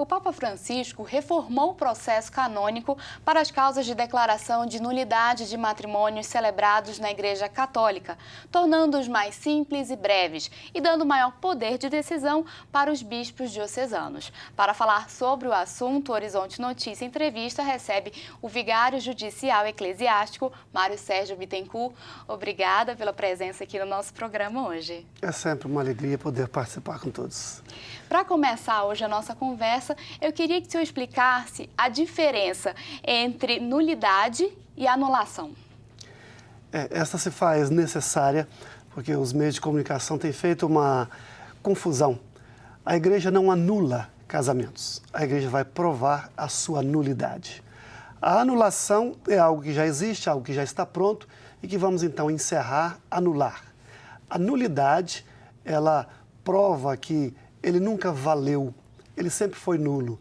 o Papa Francisco reformou o processo canônico para as causas de declaração de nulidade de matrimônios celebrados na Igreja Católica, tornando-os mais simples e breves e dando maior poder de decisão para os bispos diocesanos. Para falar sobre o assunto, o Horizonte Notícia Entrevista recebe o vigário judicial eclesiástico, Mário Sérgio Bittencourt. Obrigada pela presença aqui no nosso programa hoje. É sempre uma alegria poder participar com todos. Para começar hoje a nossa conversa, eu queria que o senhor explicasse a diferença entre nulidade e anulação. Essa se faz necessária porque os meios de comunicação têm feito uma confusão. A igreja não anula casamentos, a igreja vai provar a sua nulidade. A anulação é algo que já existe, algo que já está pronto e que vamos então encerrar, anular. A nulidade, ela prova que ele nunca valeu, ele sempre foi nulo.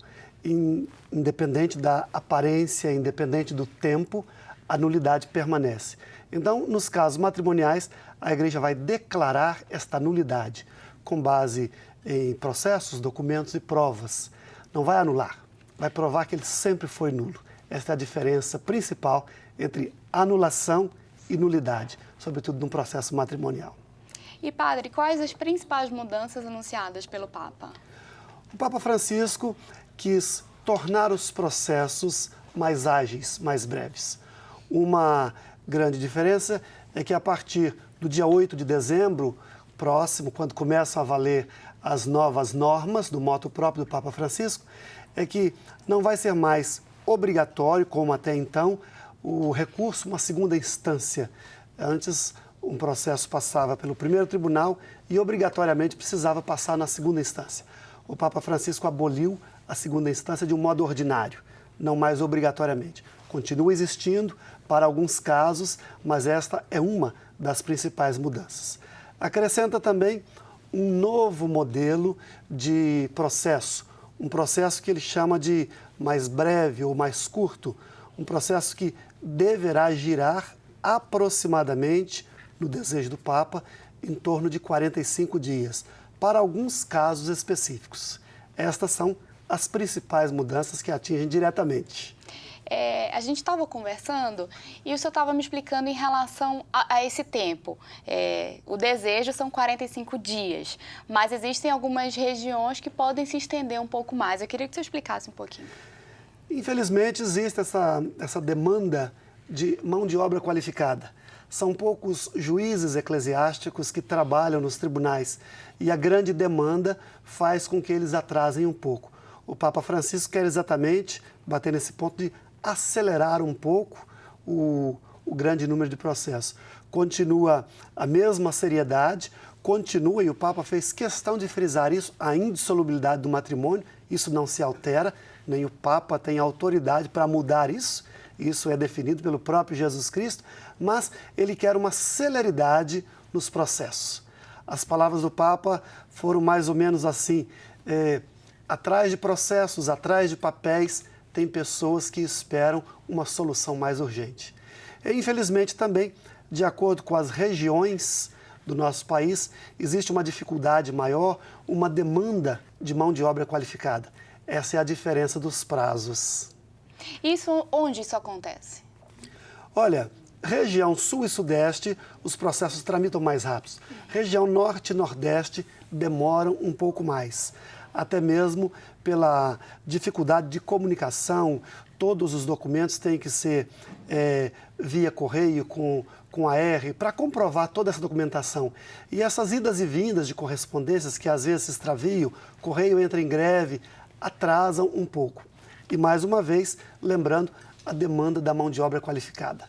Independente da aparência, independente do tempo, a nulidade permanece. Então, nos casos matrimoniais, a igreja vai declarar esta nulidade com base em processos, documentos e provas. Não vai anular, vai provar que ele sempre foi nulo. Esta é a diferença principal entre anulação e nulidade, sobretudo num processo matrimonial. E, padre, quais as principais mudanças anunciadas pelo Papa? O Papa Francisco quis tornar os processos mais ágeis, mais breves. Uma grande diferença é que a partir do dia 8 de dezembro próximo, quando começam a valer as novas normas do motu próprio do Papa Francisco, é que não vai ser mais obrigatório, como até então, o recurso a uma segunda instância. Antes, um processo passava pelo primeiro tribunal e obrigatoriamente precisava passar na segunda instância. O Papa Francisco aboliu a segunda instância de um modo ordinário, não mais obrigatoriamente. Continua existindo para alguns casos, mas esta é uma das principais mudanças. Acrescenta também um novo modelo de processo, um processo que ele chama de mais breve ou mais curto, um processo que deverá girar aproximadamente, no desejo do Papa, em torno de 45 dias, para alguns casos específicos. Estas são as principais mudanças que atingem diretamente. A gente estava conversando e o senhor estava me explicando em relação a esse tempo. O desejo são 45 dias, mas existem algumas regiões que podem se estender um pouco mais. Eu queria que o senhor explicasse um pouquinho. Infelizmente, existe essa demanda de mão de obra qualificada. São poucos juízes eclesiásticos que trabalham nos tribunais e a grande demanda faz com que eles atrasem um pouco. O Papa Francisco quer exatamente bater nesse ponto de acelerar um pouco o grande número de processos. Continua a mesma seriedade, continua, e o Papa fez questão de frisar isso, a indissolubilidade do matrimônio, isso não se altera, nem o Papa tem autoridade para mudar isso. Isso é definido pelo próprio Jesus Cristo, mas ele quer uma celeridade nos processos. As palavras do Papa foram mais ou menos assim, atrás de processos, atrás de papéis, tem pessoas que esperam uma solução mais urgente. E, infelizmente, também, de acordo com as regiões do nosso país, existe uma dificuldade maior, uma demanda de mão de obra qualificada. Essa é a diferença dos prazos. Onde isso acontece? Olha, região sul e sudeste, os processos tramitam mais rápidos. Região norte e nordeste demoram um pouco mais. Até mesmo pela dificuldade de comunicação, todos os documentos têm que ser via correio, com AR, para comprovar toda essa documentação. E essas idas e vindas de correspondências, que às vezes se extraviam, o correio entra em greve, atrasam um pouco. E, mais uma vez, lembrando a demanda da mão de obra qualificada.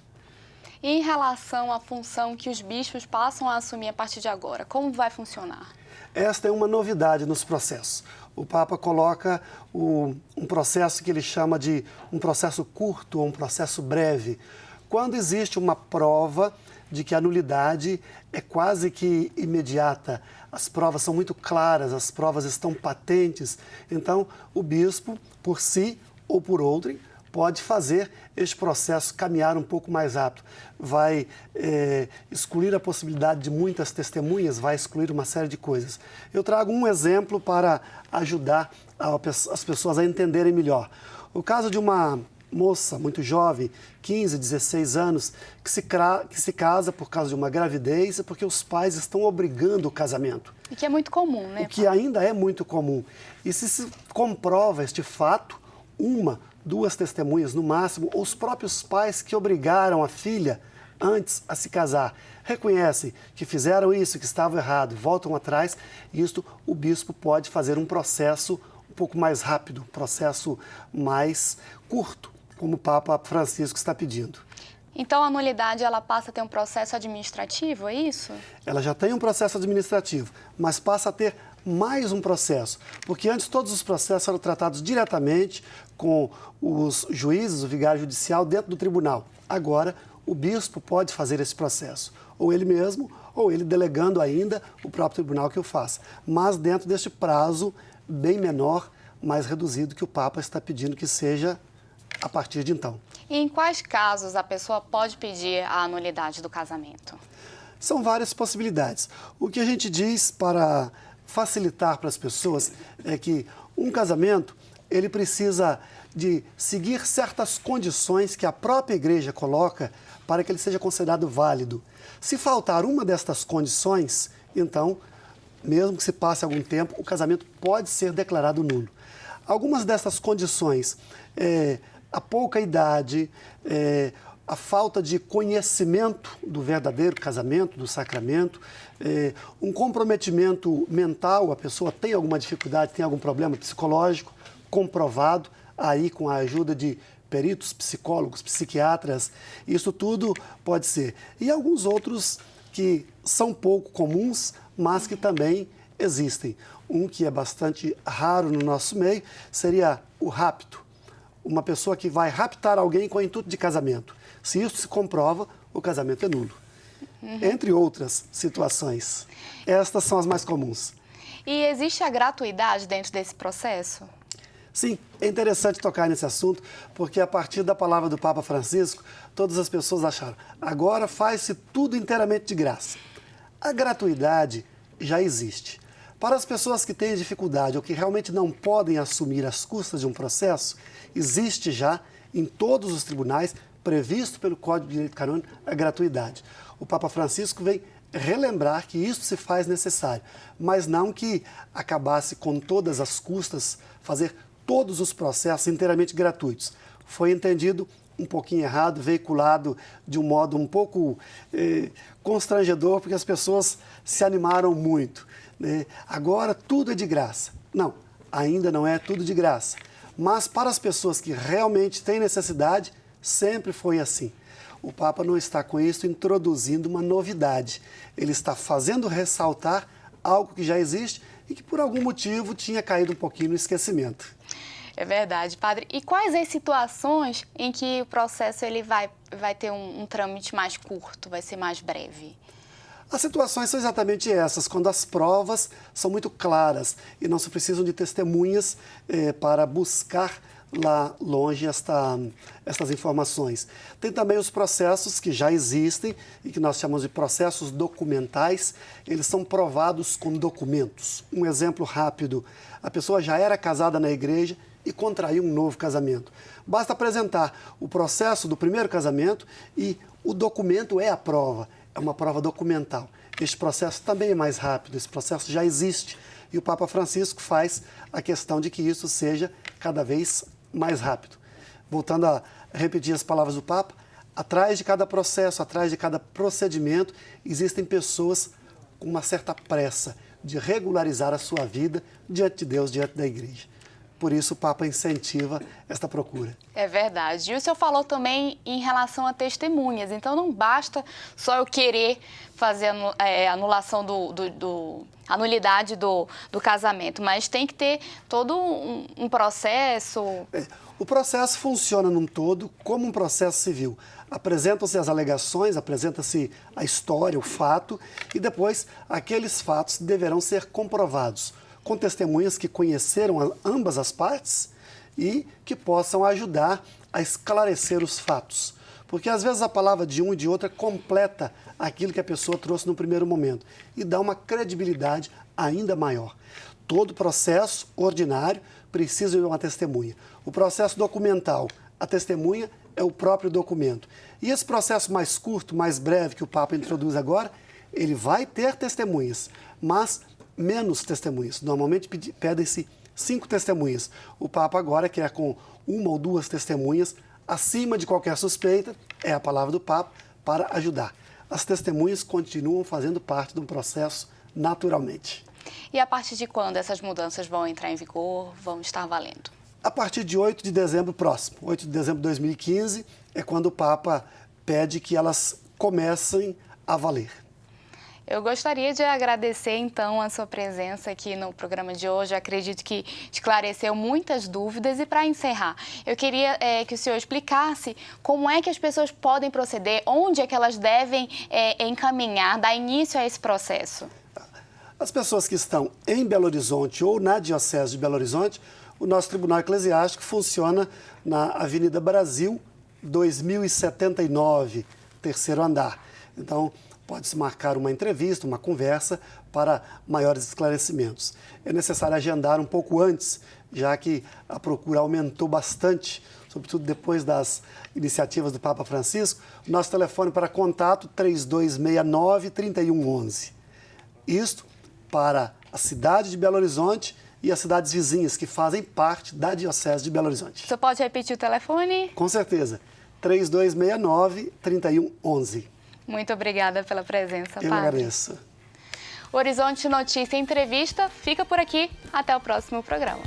E em relação à função que os bispos passam a assumir a partir de agora, como vai funcionar? Esta é uma novidade nos processos. O Papa coloca um processo que ele chama de um processo curto ou um processo breve. Quando existe uma prova de que a nulidade é quase que imediata, as provas são muito claras, as provas estão patentes, então o bispo, por si ou por outrem, pode fazer este processo caminhar um pouco mais rápido. Vai excluir a possibilidade de muitas testemunhas, vai excluir uma série de coisas. Eu trago um exemplo para ajudar as pessoas a entenderem melhor. O caso de uma moça muito jovem, 15, 16 anos, que se casa por causa de uma gravidez, porque os pais estão obrigando o casamento. E que é muito comum, né? O que ainda é muito comum. E se comprova este fato, uma, duas testemunhas no máximo, ou os próprios pais que obrigaram a filha antes a se casar, reconhecem que fizeram isso, que estava errado, voltam atrás, e isto o bispo pode fazer um processo um pouco mais rápido, um processo mais curto, como o Papa Francisco está pedindo. Então, a nulidade, ela passa a ter um processo administrativo, é isso? Ela já tem um processo administrativo, mas passa a ter mais um processo, porque antes todos os processos eram tratados diretamente com os juízes, o vigário judicial, dentro do tribunal. Agora, o bispo pode fazer esse processo, ou ele mesmo, ou ele delegando ainda o próprio tribunal que o faça, mas dentro deste prazo bem menor, mais reduzido, que o Papa está pedindo que seja a partir de então. E em quais casos a pessoa pode pedir a nulidade do casamento? São várias possibilidades. O que a gente diz para facilitar para as pessoas é que um casamento, ele precisa de seguir certas condições que a própria igreja coloca para que ele seja considerado válido. Se faltar uma destas condições, então, mesmo que se passe algum tempo, o casamento pode ser declarado nulo. Algumas dessas condições, a pouca idade, a falta de conhecimento do verdadeiro casamento, do sacramento, um comprometimento mental, a pessoa tem alguma dificuldade, tem algum problema psicológico, comprovado, aí com a ajuda de peritos, psicólogos, psiquiatras, isso tudo pode ser. E alguns outros que são pouco comuns, mas que também existem. Um que é bastante raro no nosso meio seria o rapto. Uma pessoa que vai raptar alguém com o intuito de casamento. Se isso se comprova, o casamento é nulo. Entre outras situações. Estas são as mais comuns. E existe a gratuidade dentro desse processo? Sim, é interessante tocar nesse assunto, porque a partir da palavra do Papa Francisco, todas as pessoas acharam, agora faz-se tudo inteiramente de graça. A gratuidade já existe. Para as pessoas que têm dificuldade ou que realmente não podem assumir as custas de um processo, existe já em todos os tribunais, previsto pelo Código de Direito Canônico, a gratuidade. O Papa Francisco vem relembrar que isso se faz necessário, mas não que acabasse com todas as custas, fazer todos os processos inteiramente gratuitos. Foi entendido um pouquinho errado, veiculado de um modo um pouco constrangedor, porque as pessoas se animaram muito. Né? Agora tudo é de graça. Não, ainda não é tudo de graça. Mas para as pessoas que realmente têm necessidade, sempre foi assim. O Papa não está com isso introduzindo uma novidade. Ele está fazendo ressaltar algo que já existe e que por algum motivo tinha caído um pouquinho no esquecimento. É verdade, padre. E quais as situações em que o processo ele vai ter um trâmite mais curto, vai ser mais breve? As situações são exatamente essas, quando as provas são muito claras e não se precisam de testemunhas para buscar lá longe estas informações. Tem também os processos que já existem e que nós chamamos de processos documentais. Eles são provados com documentos. Um exemplo rápido, a pessoa já era casada na igreja e contraiu um novo casamento. Basta apresentar o processo do primeiro casamento e o documento é a prova, é uma prova documental. Este processo também é mais rápido, esse processo já existe e o Papa Francisco faz a questão de que isso seja cada vez mais rápido. Voltando a repetir as palavras do Papa, atrás de cada processo, atrás de cada procedimento, existem pessoas com uma certa pressa de regularizar a sua vida diante de Deus, diante da Igreja. Por isso o Papa incentiva esta procura. É verdade. E o senhor falou também em relação a testemunhas. Então não basta só eu querer fazer a anulação a nulidade do casamento, mas tem que ter todo um processo. O processo funciona num todo como um processo civil. Apresentam-se as alegações, apresenta-se a história, o fato, e depois aqueles fatos deverão ser comprovados com testemunhas que conheceram ambas as partes e que possam ajudar a esclarecer os fatos. Porque às vezes a palavra de um e de outra completa aquilo que a pessoa trouxe no primeiro momento e dá uma credibilidade ainda maior. Todo processo ordinário precisa de uma testemunha. O processo documental, a testemunha é o próprio documento. E esse processo mais curto, mais breve que o Papa introduz agora, ele vai ter testemunhas, mas menos testemunhas. Normalmente pedem-se 5 testemunhas. O Papa agora quer com 1 ou 2 testemunhas, acima de qualquer suspeita, é a palavra do Papa, para ajudar. As testemunhas continuam fazendo parte de um processo naturalmente. E a partir de quando essas mudanças vão entrar em vigor, vão estar valendo? A partir de 8 de dezembro próximo, 8 de dezembro de 2015, é quando o Papa pede que elas comecem a valer. Eu gostaria de agradecer, então, a sua presença aqui no programa de hoje. Eu acredito que esclareceu muitas dúvidas. E, para encerrar, eu queria que o senhor explicasse como é que as pessoas podem proceder, onde é que elas devem encaminhar, dar início a esse processo. As pessoas que estão em Belo Horizonte ou na Diocese de Belo Horizonte, o nosso Tribunal Eclesiástico funciona na Avenida Brasil, 2079, terceiro andar. Então, pode-se marcar uma entrevista, uma conversa para maiores esclarecimentos. É necessário agendar um pouco antes, já que a procura aumentou bastante, sobretudo depois das iniciativas do Papa Francisco. O nosso telefone para contato 3269-3111. Isto para a cidade de Belo Horizonte e as cidades vizinhas que fazem parte da Diocese de Belo Horizonte. Você pode repetir o telefone? Com certeza. 3269-3111. Muito obrigada pela presença, Eu padre. agradeço. O Horizonte Notícia Entrevista fica por aqui. Até o próximo programa.